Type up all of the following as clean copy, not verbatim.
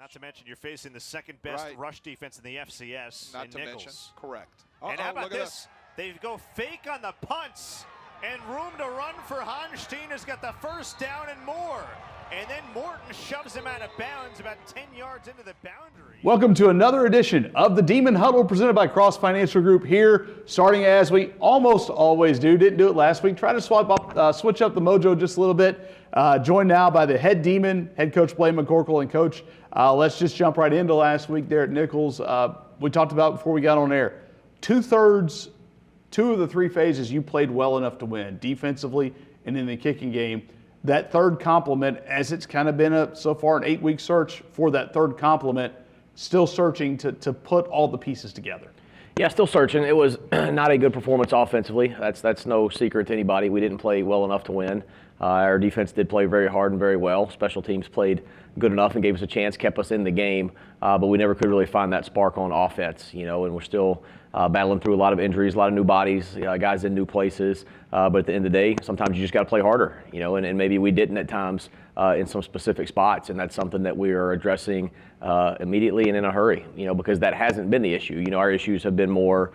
Not to mention you're facing the second best rush defense in the FCS. Not to Nichols. mention, correct. And how about this? They go fake on the punts, and room to run for Honstein has got the first down and more. And then Morton shoves him out of bounds about 10 yards into the boundary. Welcome to another edition of the Demon Huddle presented by Cross Financial Group here, starting as we almost always do. Didn't do it last week. Try to switch up the mojo just a little bit. Joined now by the head Demon, head coach Blaine McCorkle, and coach. Let's just jump right into last week there at Nichols. We talked about before we got on air. Two of the three phases you played well enough to win, defensively and in the kicking game. That third complement, as it's kind of been so far an 8-week search for that third complement, still searching to put all the pieces together. Yeah, still searching. It was not a good performance offensively. That's no secret to anybody. We didn't play well enough to win. Our defense did play very hard and very well. Special teams played good enough and gave us a chance, kept us in the game, but we never could really find that spark on offense, and we're still battling through a lot of injuries, a lot of new bodies, guys in new places. But at the end of the day, sometimes you just got to play harder, and maybe we didn't at times in some specific spots, and that's something that we are addressing immediately and in a hurry, because that hasn't been the issue. Our issues have been more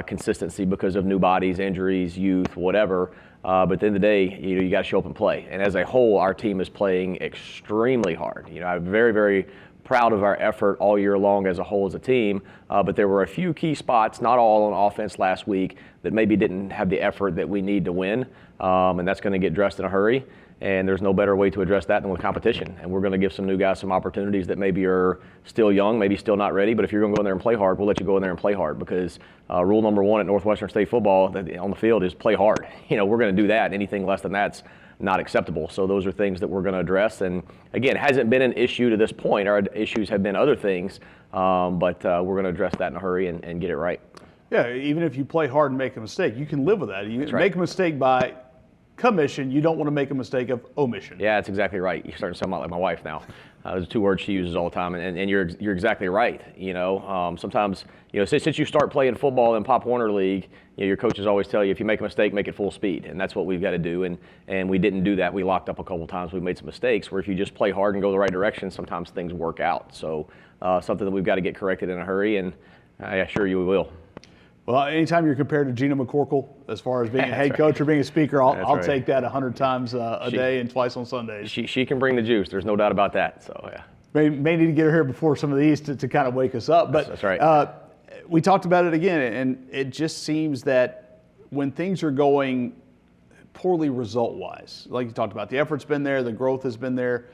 consistency because of new bodies, injuries, youth, whatever. But at the end of the day, you got to show up and play. And as a whole, our team is playing extremely hard. I'm very, very proud of our effort all year long as a whole as a team. But there were a few key spots, not all on offense last week, that maybe didn't have the effort that we need to win. And that's going to get addressed in a hurry. And there's no better way to address that than with competition. And we're going to give some new guys some opportunities that maybe are still young, maybe still not ready. But if you're going to go in there and play hard, we'll let you go in there and play hard, because rule number one at Northwestern State football on the field is play hard. We're going to do that. Anything less than that's not acceptable. So those are things that we're going to address. And again, it hasn't been an issue to this point. Our issues have been other things, but we're going to address that in a hurry and get it right. Yeah, even if you play hard and make a mistake, you can live with that. You That's make right. a mistake by commission, you don't want to make a mistake of omission. Yeah, that's exactly right. You're starting to sound like my wife now. Those are two words she uses all the time, and you're exactly right. Sometimes, since you start playing football in Pop Warner League, your coaches always tell you if you make a mistake, make it full speed, and that's what we've got to do. And we didn't do that. We locked up a couple times. We made some mistakes where if you just play hard and go the right direction, sometimes things work out. So something that we've got to get corrected in a hurry, and I assure you we will. Well, anytime you're compared to Gina McCorkle, as far as being a head coach or being a speaker, I'll take that 100 times a day and twice on Sundays. She can bring the juice. There's no doubt about that. So yeah. May need to get her here before some of these to kind of wake us up. But that's right. We talked about it again, and it just seems that when things are going poorly result-wise, like you talked about, the effort's been there, the growth has been there,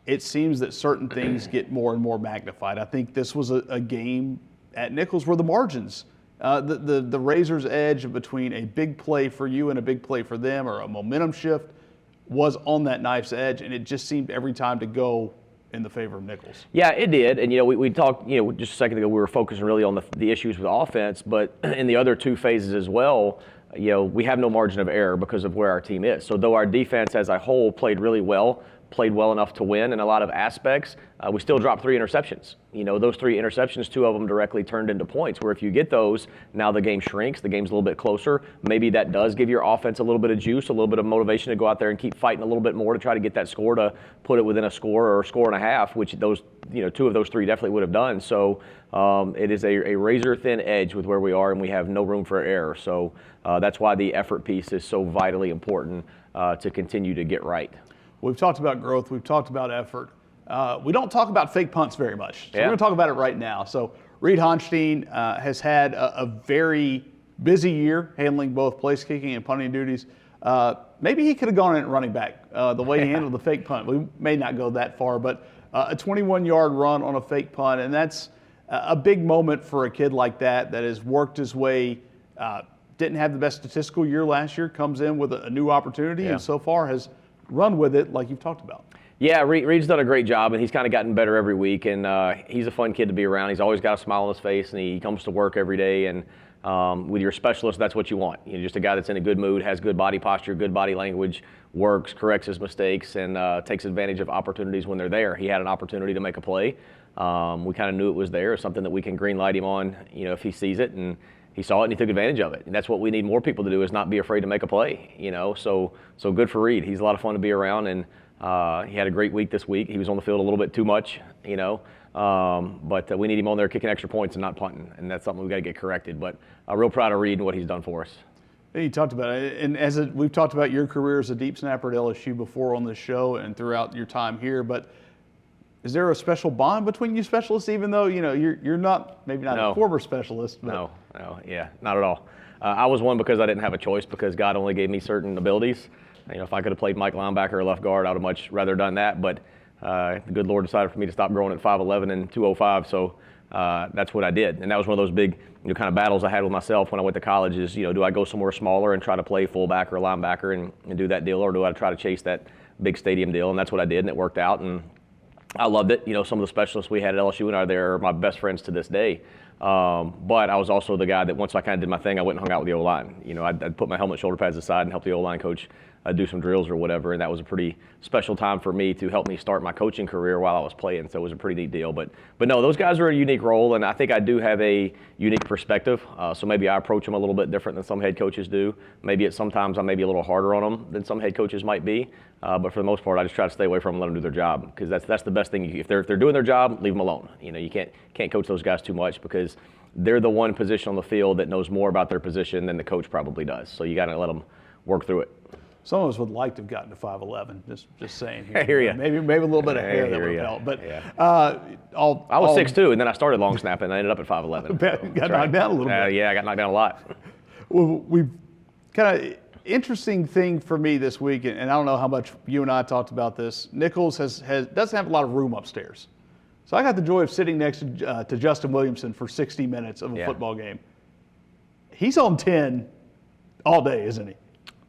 it seems that certain things get more and more magnified. I think this was a game at Nichols where the margins, the razor's edge between a big play for you and a big play for them, or a momentum shift, was on that knife's edge, and it just seemed every time to go in the favor of Nichols. Yeah, it did. And, we talked, just a second ago, we were focusing really on the issues with offense, but in the other two phases as well, we have no margin of error because of where our team is. So though our defense as a whole played really well, played well enough to win in a lot of aspects, we still dropped 3 interceptions. Those 3 interceptions, 2 of them directly turned into points, where if you get those, now the game shrinks, the game's a little bit closer. Maybe that does give your offense a little bit of juice, a little bit of motivation to go out there and keep fighting a little bit more to try to get that score, to put it within a score or a score and a half, which those, 2 of those 3 definitely would have done. So it is a razor thin edge with where we are, and we have no room for error. So that's why the effort piece is so vitally important to continue to get right. We've talked about growth. We've talked about effort. We don't talk about fake punts very much. So we're going to talk about it right now. So Reed Honstein has had a very busy year handling both place kicking and punting duties. Maybe he could have gone in at running back the way he handled the fake punt. We may not go that far, but a 21-yard run on a fake punt, and that's a big moment for a kid like that has worked his way, didn't have the best statistical year last year, comes in with a new opportunity, and so far has run with it like you've talked about. Yeah, Reed's done a great job, and he's kind of gotten better every week, and he's a fun kid to be around. He's always got a smile on his face, and he comes to work every day, and with your specialist, that's what you want. Just a guy that's in a good mood, has good body posture, good body language, works, corrects his mistakes, and takes advantage of opportunities when they're there. He had an opportunity to make a play. We kind of knew it was there, something that we can green light him on, if he sees it, and he saw it and he took advantage of it. And that's what we need more people to do, is not be afraid to make a play, So good for Reed. He's a lot of fun to be around, and He had a great week this week. He was on the field a little bit too much, but we need him on there kicking extra points and not punting, and that's something we've got to get corrected. But I'm real proud of Reed and what he's done for us. You talked about it, and we've talked about your career as a deep snapper at LSU before on this show and throughout your time here, but is there a special bond between you specialists, even though you're not maybe not No. a former specialist? But... No, yeah, not at all. I was one because I didn't have a choice because God only gave me certain abilities. If I could have played Mike linebacker or left guard, I would have much rather done that. But the good Lord decided for me to stop growing at 5'11" and 205, so that's what I did. And that was one of those big kind of battles I had with myself when I went to college is, do I go somewhere smaller and try to play fullback or linebacker and do that deal, or do I try to chase that big stadium deal? And that's what I did, and it worked out. And I loved it. Some of the specialists we had at LSU and they are my best friends to this day. But I was also the guy that once I kind of did my thing, I went and hung out with the O-line. I'd put my helmet, shoulder pads aside and help the O-line coach do some drills or whatever, and that was a pretty special time for me to help me start my coaching career while I was playing, so it was a pretty neat deal. But no, those guys are a unique role, and I think I do have a unique perspective, so maybe I approach them a little bit different than some head coaches do. Maybe sometimes I may be a little harder on them than some head coaches might be, but for the most part, I just try to stay away from them and let them do their job, because that's the best thing. If they're doing their job, leave them alone. You can't coach those guys too much, because they're the one position on the field that knows more about their position than the coach probably does, so you got to let them work through it. Some of us would like to have gotten to 5'11", just saying here. I hear you. Maybe a little bit of hair that would have helped. But yeah. I was 6'2", and then I started long snapping, and I ended up at 5'11". Got knocked down a little bit. Yeah, I got knocked down a lot. Well, we've kind of interesting thing for me this week, and I don't know how much you and I talked about this. Nichols doesn't have a lot of room upstairs. So I got the joy of sitting next to Justin Williamson for 60 minutes of a football game. He's on 10 all day, isn't he?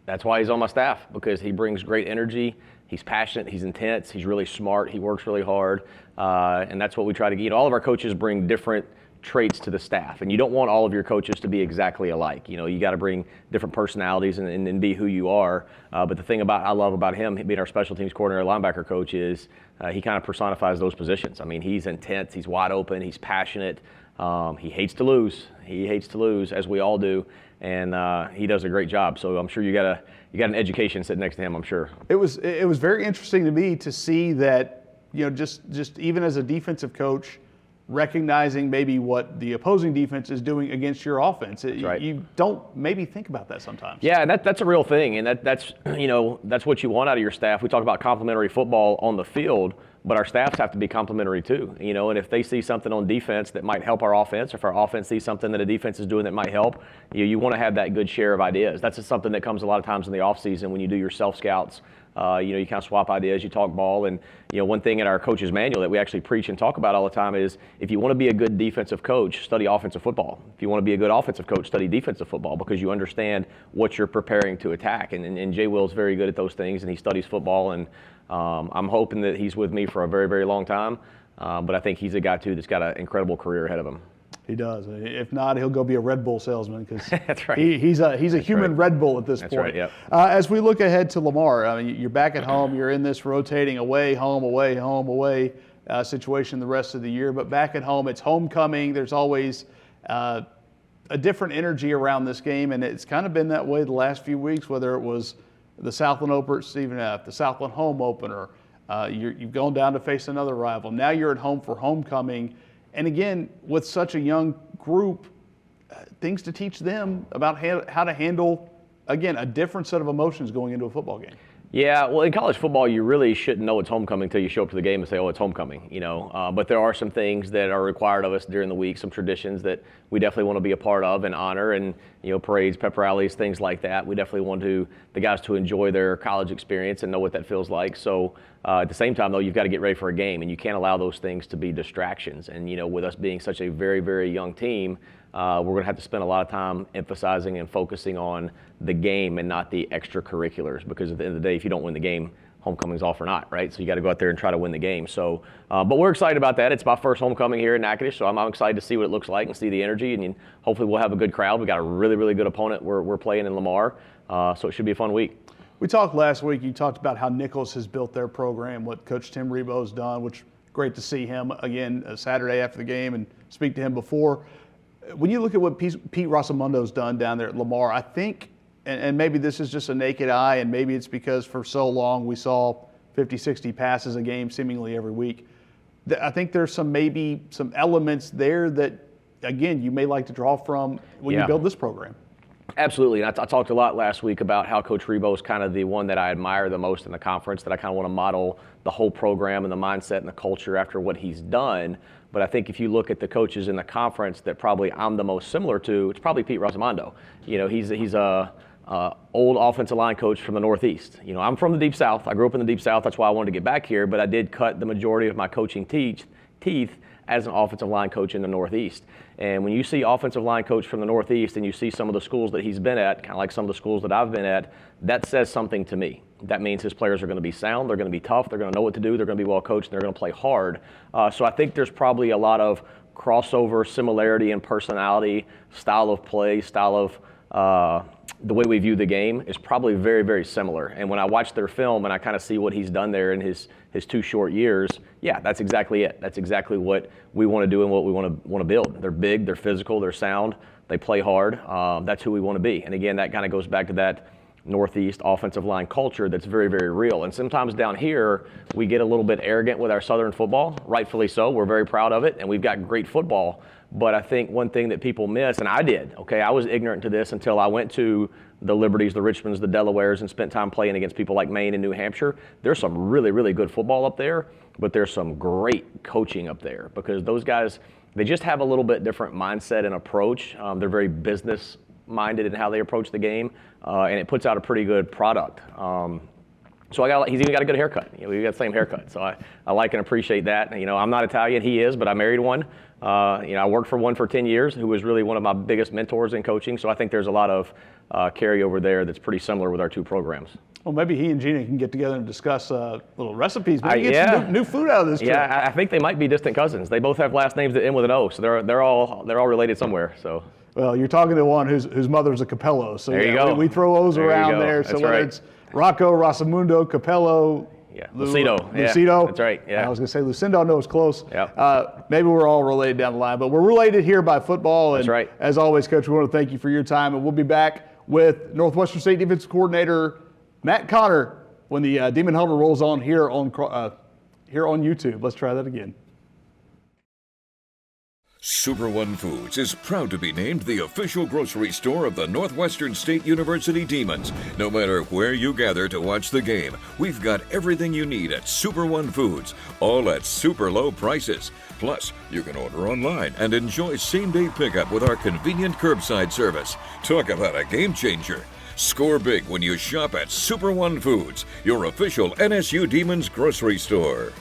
That's why he's on my staff, because he brings great energy. He's passionate. He's intense. He's really smart. He works really hard. And that's what we try to get. All of our coaches bring different traits to the staff, and you don't want all of your coaches to be exactly alike. You got to bring different personalities and be who you are. But the thing I love about him being our special teams coordinator, linebacker coach, is he kind of personifies those positions. I mean, he's intense. He's wide open. He's passionate. He hates to lose. He hates to lose, as we all do. And he does a great job. So I'm sure you got an education sitting next to him, I'm sure. It was very interesting to me to see that, just even as a defensive coach, recognizing maybe what the opposing defense is doing against your offense. Right. You don't maybe think about that sometimes. Yeah, and that's a real thing, and that's what you want out of your staff. We talk about complementary football on the field, but our staffs have to be complementary too. And if they see something on defense that might help our offense, or if our offense sees something that a defense is doing that might help, you want to have that good share of ideas. That's just something that comes a lot of times in the offseason when you do your self-scouts. You kind of swap ideas, you talk ball, and one thing in our coach's manual that we actually preach and talk about all the time is, if you want to be a good defensive coach, study offensive football. If you want to be a good offensive coach, study defensive football, because you understand what you're preparing to attack. And Jay Will's very good at those things, and he studies football, and I'm hoping that he's with me for a very, very long time. But I think he's a guy too that's got an incredible career ahead of him. He does. If not, he'll go be a Red Bull salesman, because that's right. He's a human right. Red Bull at this point. That's right. Yep. As we look ahead to Lamar, you're back at home. You're in this rotating away, home, away situation the rest of the year. But back at home, it's homecoming. There's always a different energy around this game, and it's kind of been that way the last few weeks. Whether it was the Southland Open, the Southland home opener, you've gone down to face another rival. Now you're at home for homecoming. And again, with such a young group, things to teach them about how to handle, again, a different set of emotions going into a football game. Yeah, well, in college football, you really shouldn't know it's homecoming until you show up to the game and say, oh, it's homecoming, But there are some things that are required of us during the week, some traditions that we definitely want to be a part of and honor, and, parades, pep rallies, things like that. We definitely want the guys to enjoy their college experience and know what that feels like. So at the same time, though, you've got to get ready for a game, and you can't allow those things to be distractions. And, with us being such a very, very young team, we're going to have to spend a lot of time emphasizing and focusing on the game and not the extracurriculars, because at the end of the day, if you don't win the game, homecoming's off or not, right? So you got to go out there and try to win the game. So, but we're excited about that. It's my first homecoming here in Natchitoches, so I'm excited to see what it looks like and see the energy, and hopefully we'll have a good crowd. We got a really, really good opponent we're playing in Lamar, so it should be a fun week. We talked last week, you talked about how Nichols has built their program, what Coach Tim Rebo's done, which great to see him again Saturday after the game and speak to him before. When you look at what Pete Rosamundo's done down there at Lamar, I think, and maybe this is just a naked eye, and maybe it's because for so long we saw 50, 60 passes a game seemingly every week. I think there's maybe some elements there that, again, you may like to draw from when you build this program. Absolutely. And I talked a lot last week about how Coach Rebo is kind of the one that I admire the most in the conference, that I kind of want to model the whole program and the mindset and the culture after what he's done. But I think if you look at the coaches in the conference that probably I'm the most similar to, it's probably Pete Rosamondo. You know, he's a old offensive line coach from the Northeast. You know, I'm from the Deep South. I grew up in the Deep South. That's why I wanted to get back here. But I did cut the majority of my coaching teeth as an offensive line coach in the Northeast. And when you see offensive line coach from the Northeast and you see some of the schools that he's been at, kind of like some of the schools that I've been at, that says something to me. That means his players are going to be sound, they're going to be tough, they're going to know what to do, they're going to be well coached, and they're going to play hard. So I think there's probably a lot of crossover similarity in personality, style of play, style of the way we view the game is probably very, very similar. And when I watch their film and I kind of see what he's done there in his 2 short years, yeah, that's exactly it. That's exactly what we want to do and what we want to build. They're big, they're physical, they're sound, they play hard. That's who we want to be. And again, that kind of goes back to that Northeast offensive line culture that's very, very real. And sometimes down here, we get a little bit arrogant with our Southern football, rightfully so. We're very proud of it, and we've got great football. But I think one thing that people miss, and I did, okay, I was ignorant to this until I went to the Liberties, the Richmonds, the Delawares, and spent time playing against people like Maine and New Hampshire. There's some really, really good football up there, but there's some great coaching up there because those guys, they just have a little bit different mindset and approach. They're very business-minded in how they approach the game, and it puts out a pretty good product. So he's even got a good haircut. You know, we got the same haircut, so I like and appreciate that. You know, I'm not Italian, he is, but I married one. You know, I worked for one for 10 years who was really one of my biggest mentors in coaching. So I think there's a lot of carryover there that's pretty similar with our two programs. Well, maybe he and Gina can get together and discuss little recipes. Maybe get some new food out of this trip. Yeah, I think they might be distant cousins. They both have last names that end with an O, so they're all related somewhere. So. Well, you're talking to one whose mother's a Capello. So there you go. We throw O's around there. So whether it's Rocco, Rosamundo, Capello, Lucido. Lucido. That's right. Yeah. I was going to say Lucindo. I know it's close. Yeah. Maybe we're all related down the line, but we're related here by football. And that's right. As always, Coach, we want to thank you for your time, and we'll be back with Northwestern State Defensive Coordinator Matt Connor when the Demon Huddle rolls on here on YouTube. Let's try that again. Super One Foods is proud to be named the official grocery store of the Northwestern State University Demons. No matter where you gather to watch the game, we've got everything you need at Super One Foods, all at super low prices. Plus, you can order online and enjoy same-day pickup with our convenient curbside service. Talk about a game changer. Score big when you shop at Super One Foods, your official NSU Demons grocery store.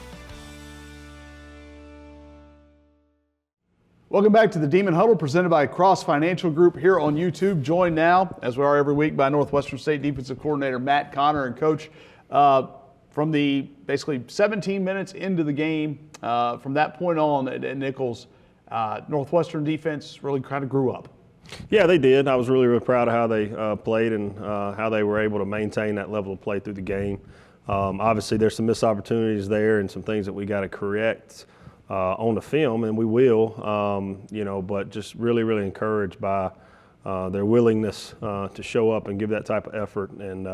Welcome back to the Demon Huddle presented by Cross Financial Group here on YouTube. Joined now, as we are every week, by Northwestern State Defensive Coordinator Matt Connor. And Coach, from the basically 17 minutes into the game, from that point on at Nichols, Northwestern defense really kind of grew up. Yeah, they did. I was really, really proud of how they played and how they were able to maintain that level of play through the game. Obviously, there's some missed opportunities there and some things that we got to correct on the film, and we will, you know, but just really, really encouraged by their willingness to show up and give that type of effort and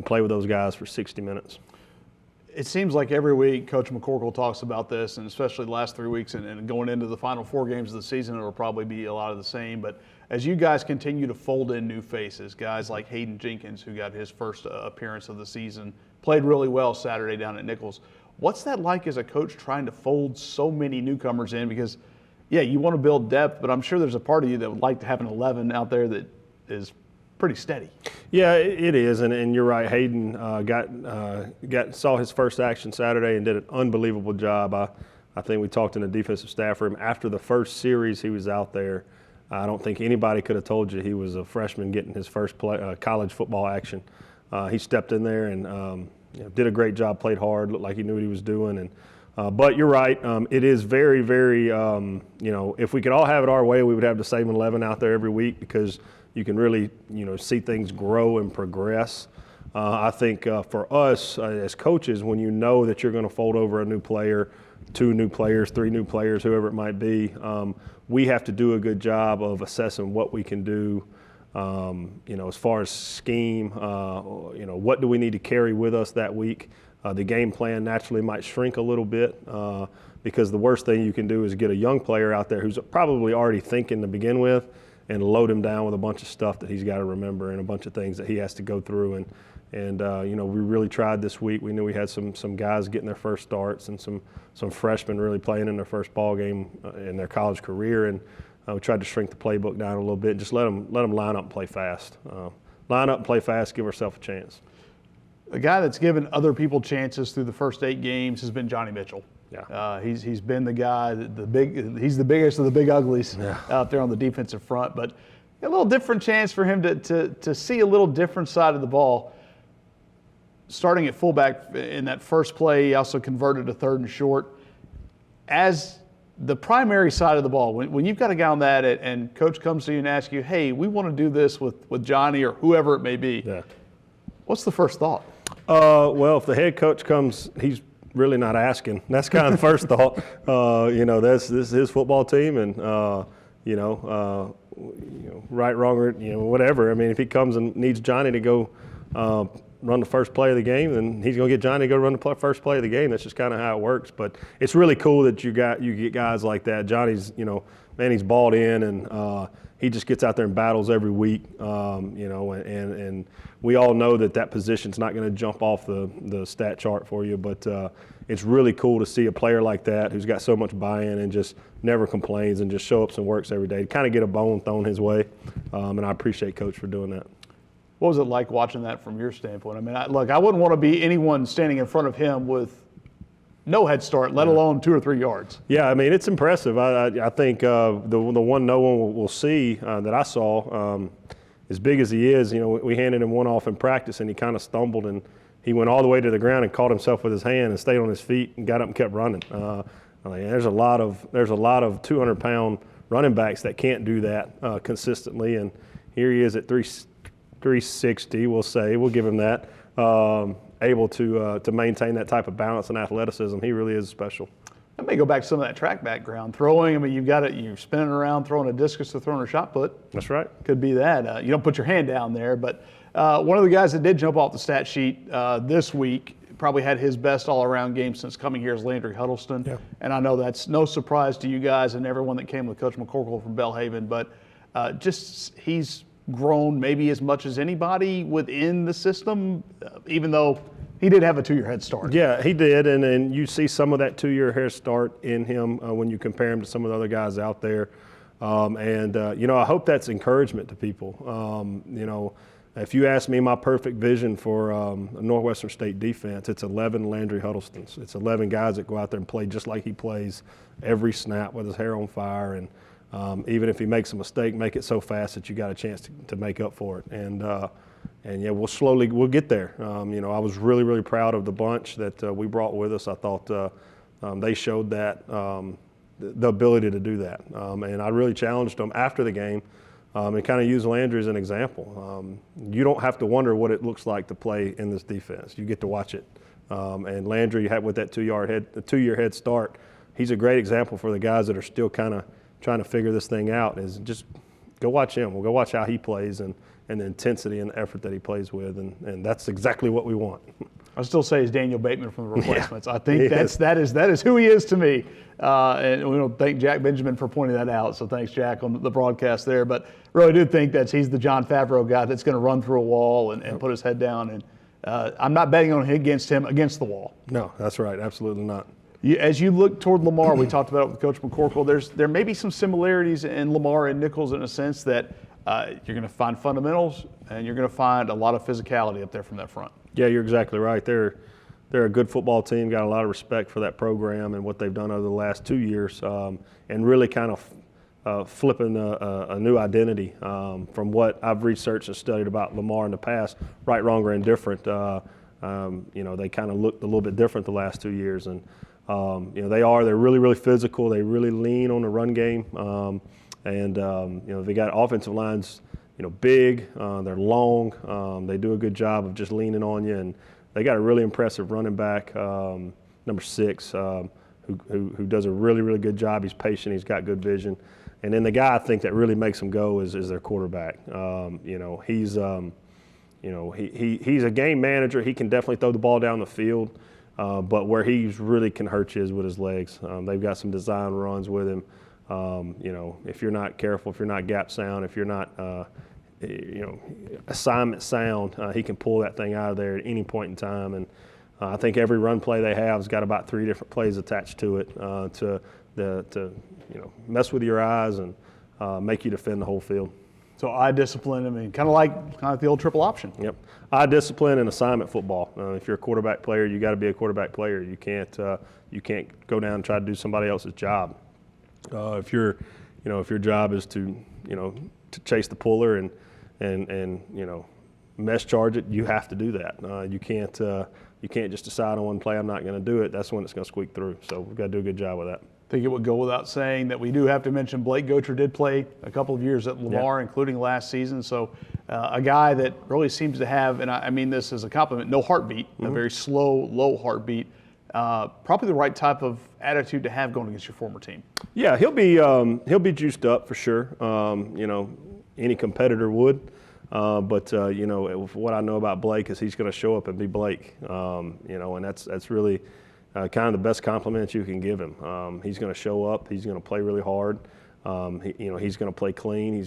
play with those guys for 60 minutes. It seems like every week Coach McCorkle talks about this, and especially the last 3 weeks and going into the final 4 games of the season, it'll probably be a lot of the same. But as you guys continue to fold in new faces, guys like Hayden Jenkins, who got his first appearance of the season, played really well Saturday down at Nichols. What's that like as a coach trying to fold so many newcomers in? Because, yeah, you want to build depth, but I'm sure there's a part of you that would like to have an 11 out there that is pretty steady. Yeah, it is, and you're right. Hayden saw his first action Saturday and did an unbelievable job. I think we talked in the defensive staff room after the first series he was out there. I don't think anybody could have told you he was a freshman getting his first college football action. He stepped in there and did a great job, played hard, looked like he knew what he was doing. And but you're right, it is very, very, if we could all have it our way, we would have the same 11 out there every week because you can really, see things grow and progress. I think for us as coaches, when you know that you're going to fold over a new player, 2 new players, 3 new players, whoever it might be, we have to do a good job of assessing what we can do. As far as scheme, what do we need to carry with us that week? The game plan naturally might shrink a little bit because the worst thing you can do is get a young player out there who's probably already thinking to begin with and load him down with a bunch of stuff that he's got to remember and a bunch of things that he has to go through. And we really tried this week. We knew we had some guys getting their first starts and some freshmen really playing in their first ball game in their college career. And we tried to shrink the playbook down a little bit and just let them line up and play fast. Line up and play fast, give ourselves a chance. The guy that's given other people chances through the first 8 games has been Johnny Mitchell. Yeah. He's been the guy, he's the biggest of the big uglies out there on the defensive front. But a little different chance for him to see a little different side of the ball. Starting at fullback in that first play, he also converted to 3rd and short. As the primary side of the ball, when you've got a guy on that and coach comes to you and asks you, hey, we want to do this with Johnny or whoever it may be, what's the first thought? Well, if the head coach comes, he's really not asking. That's kind of the first thought. This is his football team, and right, wrong, or whatever. I mean, if he comes and needs Johnny to go run the first play of the game, then he's going to get Johnny to go run the first play of the game. That's just kind of how it works. But it's really cool that you get guys like that. Johnny's, he's balled in, and he just gets out there and battles every week. And we all know that position's not going to jump off the stat chart for you. But it's really cool to see a player like that who's got so much buy-in and just never complains and just show up and works every day to kind of get a bone thrown his way. And I appreciate Coach for doing that. What was it like watching that from your standpoint? I mean, I wouldn't want to be anyone standing in front of him with no head start, let alone 2 or 3 yards. Yeah, I mean, it's impressive. I think the one no one will see that I saw, as big as he is, we handed him one off in practice and he kind of stumbled and he went all the way to the ground and caught himself with his hand and stayed on his feet and got up and kept running. There's a lot of 200-pound running backs that can't do that consistently, and here he is at 360, we'll give him that, able to maintain that type of balance and athleticism. He really is special. Let me go back to some of that track background. Throwing, I mean, you're spinning around, throwing a discus or throwing a shot put. That's right. Could be that. You don't put your hand down there, but one of the guys that did jump off the stat sheet this week probably had his best all-around game since coming here is Landry Huddleston. Yeah. And I know that's no surprise to you guys and everyone that came with Coach McCorkle from Belhaven, but he's grown maybe as much as anybody within the system, even though he did have a 2-year head start. Yeah, he did, and you see some of that 2-year head start in him when you compare him to some of the other guys out there. I hope that's encouragement to people. If you ask me my perfect vision for a Northwestern State defense, it's 11 Landry Huddlestons. It's 11 guys that go out there and play just like he plays every snap with his hair on fire, and even if he makes a mistake, make it so fast that you got a chance to make up for it. And we'll get there. I was really, really proud of the bunch that we brought with us. I thought they showed that the ability to do that. And I really challenged them after the game and kind of used Landry as an example. You don't have to wonder what it looks like to play in this defense. You get to watch it. And Landry had with that 2-year head start. He's a great example for the guys that are still kind of trying to figure this thing out. Is just go watch him. We'll go watch how he plays and the intensity and the effort that he plays with, and that's exactly what we want. I still say he's Daniel Bateman from the Replacements. Yeah, I think that is who he is to me. And we don't thank Jack Benjamin for pointing that out. So thanks, Jack, on the broadcast there. But really do think that he's the John Favreau guy that's going to run through a wall and put his head down. And I'm not betting on him against the wall. No, that's right. Absolutely not. As you look toward Lamar, we talked about it with Coach McCorkle. There may be some similarities in Lamar and Nichols in a sense that you're going to find fundamentals and you're going to find a lot of physicality up there from that front. Yeah, you're exactly right. They're a good football team. Got a lot of respect for that program and what they've done over the last 2 years, and really kind of flipping a new identity from what I've researched and studied about Lamar in the past. Right, wrong, or indifferent. They kind of looked a little bit different the last 2 years, and they're really, really physical. They really lean on the run game, they got offensive lines, big. They're long. They do a good job of just leaning on you, and they got a really impressive running back, number 6, who does a really, really good job. He's patient. He's got good vision, and then the guy I think that really makes them go is their quarterback. He's a game manager. He can definitely throw the ball down the field. But where he really can hurt you is with his legs. They've got some design runs with him. If you're not careful, if you're not gap sound, if you're not, assignment sound, he can pull that thing out of there at any point in time. And I think every run play they have has got about 3 different plays attached to it to mess with your eyes and make you defend the whole field. So eye discipline, I mean, kind of like the old triple option. Yep. Eye discipline and assignment football. If you're a quarterback player, you got to be a quarterback player. You can't go down and try to do somebody else's job. If your job is to chase the puller and mesh charge it, you have to do that. You can't just decide on one play, I'm not going to do it. That's when it's going to squeak through. So we've got to do a good job with that. I think it would go without saying that we do have to mention Blake Gocher did play a couple of years at Lamar, including last season. So a guy that really seems to have, and I mean this as a compliment, no heartbeat, a very slow, low heartbeat. Probably the right type of attitude to have going against your former team. Yeah, he'll be juiced up for sure. Any competitor would. But what I know about Blake is he's going to show up and be Blake. And that's really kind of the best compliment you can give him. He's going to show up. He's going to play really hard. He's going to play clean.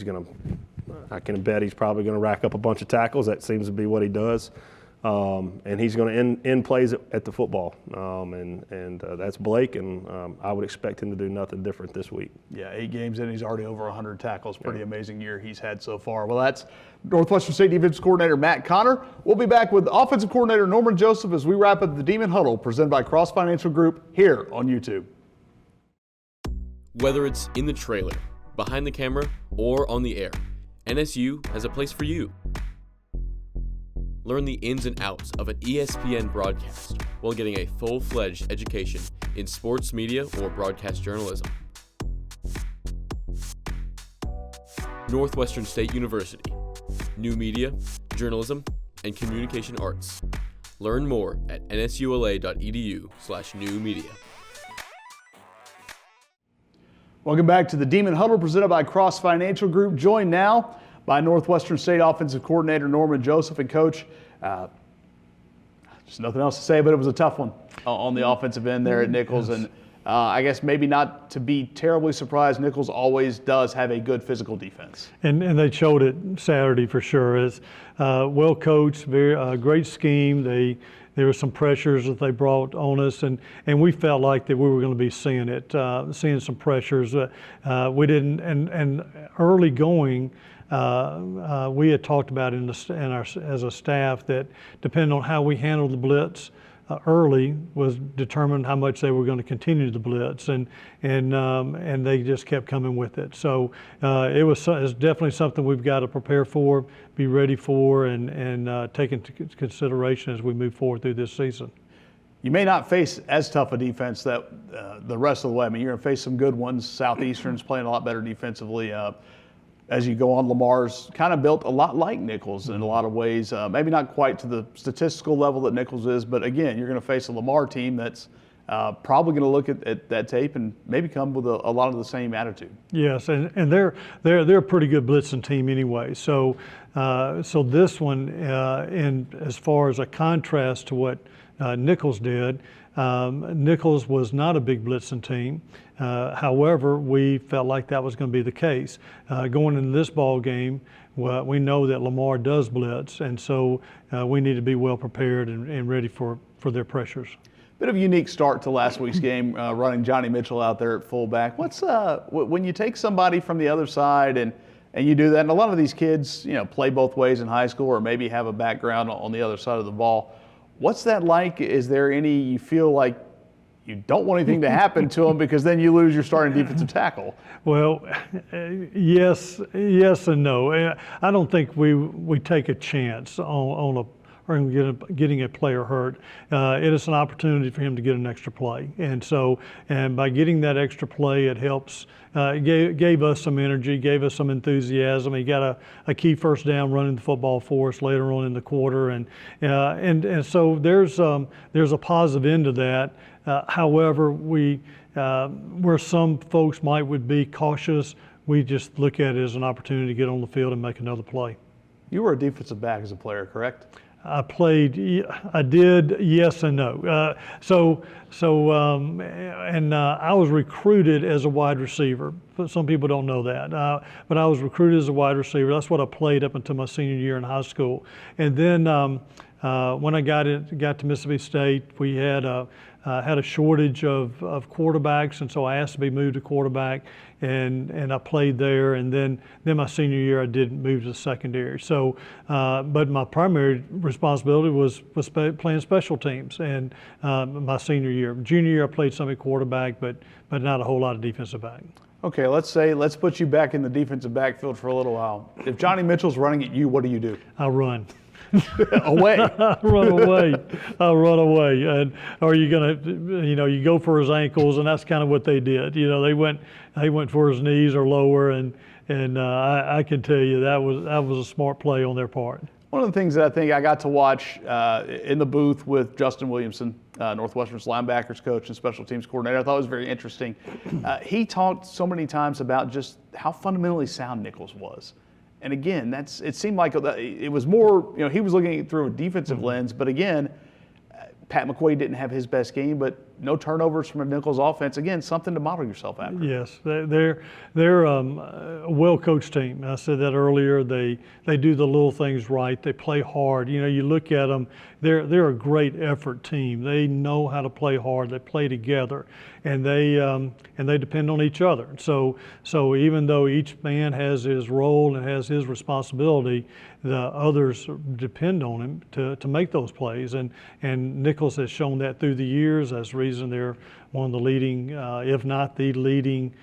I can bet he's probably going to rack up a bunch of tackles. That seems to be what he does. And he's going to end plays at the football. That's Blake, and I would expect him to do nothing different this week. Yeah, 8 games in, he's already over 100 tackles. Pretty amazing year he's had so far. Well, that's Northwestern State defensive coordinator Matt Connor. We'll be back with offensive coordinator Norman Joseph as we wrap up the Demon Huddle presented by Cross Financial Group here on YouTube. Whether it's in the trailer, behind the camera, or on the air, NSU has a place for you. Learn the ins and outs of an ESPN broadcast while getting a full-fledged education in sports media or broadcast journalism. Northwestern State University, New Media, Journalism, and Communication Arts. Learn more at nsula.edu/newmedia. Welcome back to the Demon Huddle presented by Cross Financial Group. Joined now by Northwestern State offensive coordinator Norman Joseph. And Coach, just nothing else to say, but it was a tough one on the offensive end there at Nichols. Yes. And I guess maybe not to be terribly surprised, Nichols always does have a good physical defense. And they showed it Saturday for sure. It's well coached, very great scheme. There were some pressures that they brought on us, and we felt like that we were going to be seeing it, seeing some pressures. We didn't, and early going, we had talked about as a staff that depending on how we handled the blitz early was determined how much they were going to continue the blitz, and they just kept coming with it. So it's definitely something we've got to prepare for, be ready for, and take into consideration as we move forward through this season. You may not face as tough a defense that the rest of the way. I mean, you're going to face some good ones. Southeastern's playing a lot better defensively. As you go on, Lamar's kind of built a lot like Nichols in a lot of ways. Maybe not quite to the statistical level that Nichols is, but again, you're going to face a Lamar team that's probably going to look at that tape and maybe come with a lot of the same attitude. Yes, and they're a pretty good blitzing team anyway. So this one, in as far as a contrast to what Nichols did, Nichols was not a big blitzing team. However, we felt like that was going to be the case. Going into this ball game, we know that Lamar does blitz, and so we need to be well prepared and ready for their pressures. Bit of a unique start to last week's game, running Johnny Mitchell out there at fullback. What's when you take somebody from the other side and you do that, and a lot of these kids, play both ways in high school or maybe have a background on the other side of the ball. What's that like? Is there any you feel like you don't want anything to happen to them because then you lose your starting defensive tackle? Well, yes and no. I don't think we take a chance on getting a player hurt. It is an opportunity for him to get an extra play, and by getting that extra play, it helps. Gave us some energy, gave us some enthusiasm. He got a key first down running the football for us later on in the quarter, and so there's a positive end to that. However, where some folks would be cautious, we just look at it as an opportunity to get on the field and make another play. You were a defensive back as a player, correct? I played. I did yes and no. I was recruited as a wide receiver. But some people don't know that. But I was recruited as a wide receiver. That's what I played up until my senior year in high school. And then when I got to Mississippi State, we had a shortage of quarterbacks, and so I asked to be moved to quarterback, and I played there. And then my senior year, I did move to the secondary. So, but my primary responsibility was playing special teams. And my senior year, junior year, I played some at quarterback, but not a whole lot of defensive back. Okay, let's put you back in the defensive backfield for a little while. If Johnny Mitchell's running at you, what do? I run. Away. I run away. And or you you go for his ankles, and that's kind of what they did. They went for his knees or lower, and I can tell you that was a smart play on their part. One of the things that I think I got to watch in the booth with Justin Williamson, Northwestern's linebackers coach and special teams coordinator, I thought was very interesting. He talked so many times about just how fundamentally sound Nichols was. And again, it seemed like it was more, he was looking at it through a defensive lens, but again, Pat McQuaid didn't have his best game, but no turnovers from a Nichols offense. Again, something to model yourself after. Yes, they're a well-coached team. I said that earlier. They do the little things right. They play hard. You look at them. They're a great effort team. They know how to play hard. They play together, and they depend on each other. So even though each man has his role and has his responsibility, the others depend on him to make those plays. And Nichols has shown that through the years. That's the reason they're one of the leading, if not the leading,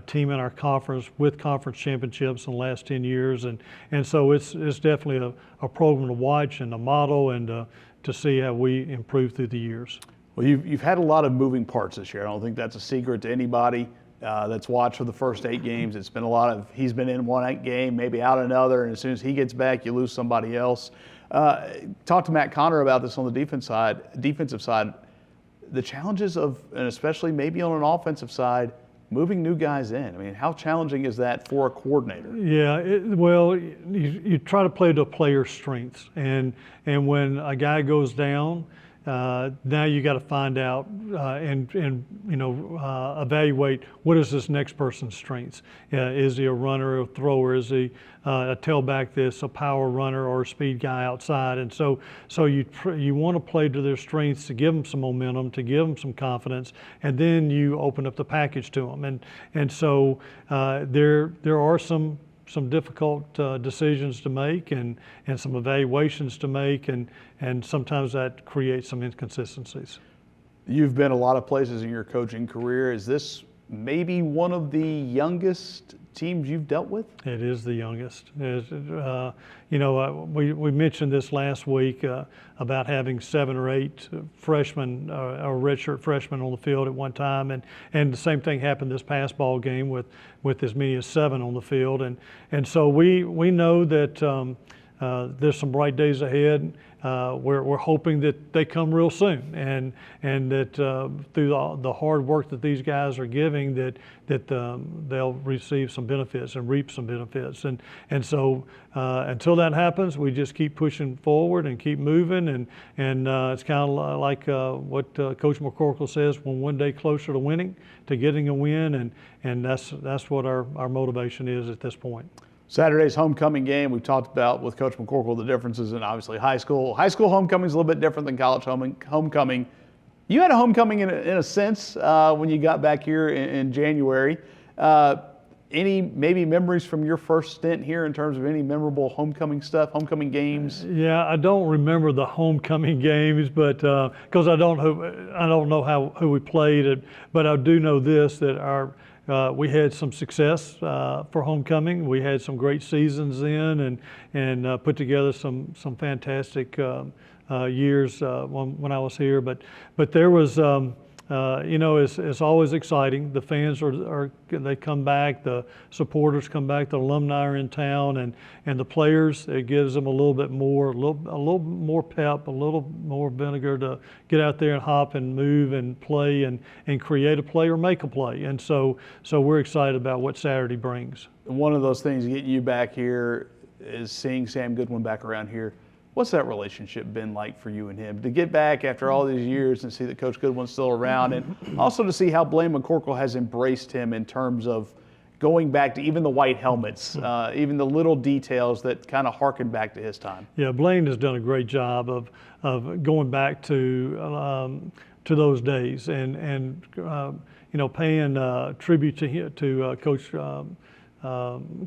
team in our conference with conference championships in the last 10 years. And so it's definitely a program to watch and a model, and to see how we improve through the years. Well, you've had a lot of moving parts this year. I don't think that's a secret to anybody that's watched for the first 8 games. It's been a lot of, he's been in one game, maybe out another, and as soon as he gets back, you lose somebody else. Talk to Matt Connor about this on the defensive side. The challenges of, and especially maybe on an offensive side, moving new guys in. I mean, how challenging is that for a coordinator? Yeah, you try to play to a player's strengths, and when a guy goes down, now you got to find out and evaluate what is this next person's strengths. Is he a runner, a thrower? Is he a tailback that's a power runner or a speed guy outside? And so you want to play to their strengths to give them some momentum, to give them some confidence, and then you open up the package to them. And so there are some difficult decisions to make and some evaluations to make, and sometimes that creates some inconsistencies. You've been a lot of places in your coaching career. Is this maybe one of the youngest teams you've dealt with? It is the youngest. We mentioned this last week about having 7 or 8 freshmen or redshirt freshmen on the field at one time, and the same thing happened this past ball game with as many as 7 on the field, and so we know that there's some bright days ahead. We're hoping that they come real soon, and that through the hard work that these guys are giving, that they'll receive some benefits and reap some benefits. And so until that happens, we just keep pushing forward and keep moving. And it's kind of like what Coach McCorkle says: "We're one day closer to winning, to getting a win," and that's what our motivation is at this point. Saturday's homecoming game, we've talked about with Coach McCorkle the differences in obviously high school. High school homecoming is a little bit different than college homecoming. You had a homecoming in a sense when you got back here in January. Any maybe memories from your first stint here in terms of any memorable homecoming stuff, homecoming games? Yeah, I don't remember the homecoming games, but because I don't know who we played, but I do know this, that we had some success for homecoming. We had some great seasons then, and put together some fantastic years when I was here. But there was, it's always exciting. The fans they come back, the supporters come back, the alumni are in town, and the players, it gives them a little more pep, a little more vinegar to get out there and hop and move and play and create a play or make a play. And so we're excited about what Saturday brings. One of those things getting you back here is seeing Sam Goodwin back around here. What's that relationship been like for you and him? To get back after all these years and see that Coach Goodwin's still around, and also to see how Blaine McCorkle has embraced him in terms of going back to even the white helmets, even the little details that kind of harken back to his time. Yeah, Blaine has done a great job of going back to those days and paying tribute to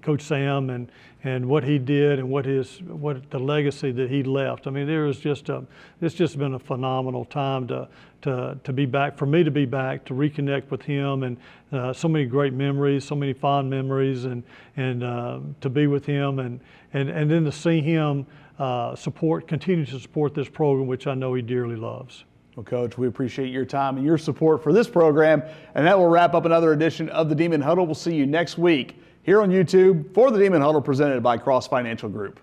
Coach Sam and what he did and what the legacy that he left. I mean, it's just been a phenomenal time to be back, for me to be back, to reconnect with him, and so many great memories, so many fond memories, and to be with him and then to see him continue to support this program, which I know he dearly loves. Well, Coach, we appreciate your time and your support for this program, and that will wrap up another edition of the Demon Huddle. We'll see you next week here on YouTube for the Demon Huddle, presented by Cross Financial Group.